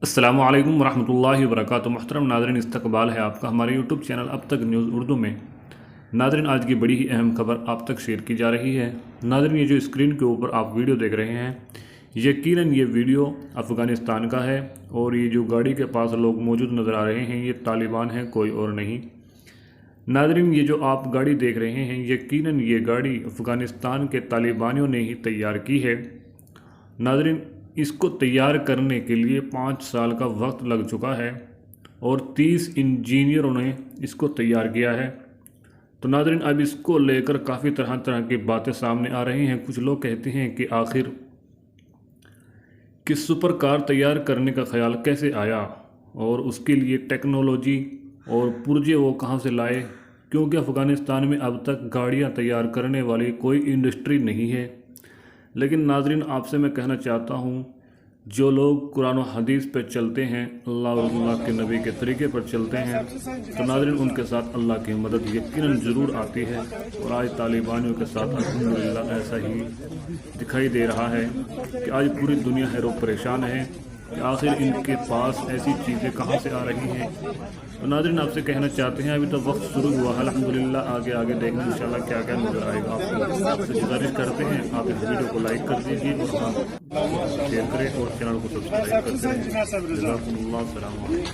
السلام علیکم ورحمۃ اللہ وبرکاتہ۔ محترم ناظرین، استقبال ہے آپ کا ہمارے یوٹیوب چینل اب تک نیوز اردو میں۔ ناظرین، آج کی بڑی ہی اہم خبر آپ تک شیئر کی جا رہی ہے۔ ناظرین، یہ جو اسکرین کے اوپر آپ ویڈیو دیکھ رہے ہیں، یقیناً یہ ویڈیو افغانستان کا ہے، اور یہ جو گاڑی کے پاس لوگ موجود نظر آ رہے ہیں، یہ طالبان ہیں، کوئی اور نہیں۔ ناظرین، یہ جو آپ گاڑی دیکھ رہے ہیں، یقیناً یہ گاڑی افغانستان کے طالبانیوں نے ہی تیار کی ہے۔ ناظرین، اس کو تیار کرنے کے لیے 5 سال کا وقت لگ چکا ہے، اور 30 انجینئروں نے اس کو تیار کیا ہے۔ تو ناظرین، اب اس کو لے کر کافی طرح کی باتیں سامنے آ رہی ہیں۔ کچھ لوگ کہتے ہیں کہ آخر کہ سپر کار تیار کرنے کا خیال کیسے آیا، اور اس کے لیے ٹیکنالوجی اور پرزے وہ کہاں سے لائے، کیونکہ افغانستان میں اب تک گاڑیاں تیار کرنے والی کوئی انڈسٹری نہیں ہے۔ لیکن ناظرین، آپ سے میں کہنا چاہتا ہوں، جو لوگ قرآن و حدیث پہ چلتے ہیں، اللہ اور اللہ کے نبی کے طریقے پر چلتے ہیں، تو ناظرین ان کے ساتھ اللہ کی مدد یقیناً ضرور آتی ہے۔ اور آج طالبانیوں کے ساتھ الحمدللہ ایسا ہی دکھائی دے رہا ہے کہ آج پوری دنیا حیر و پریشان ہے کہ آخر ان کے پاس ایسی چیزیں کہاں سے آ رہی ہیں۔ تو ناظرین، آپ سے کہنا چاہتے ہیں، ابھی تو وقت شروع ہوا ہے، الحمدللہ آگے دیکھنا انشاءاللہ کیا نظر آئے گا آپ کو۔ آپ سے گزارش کرتے ہیں، آپ اس ویڈیو کو لائک کر دیجیے اور شیئر کریں اور چینل کو سبسکرائب کرتے رہیں۔ جزاکم اللہ، السلام علیکم۔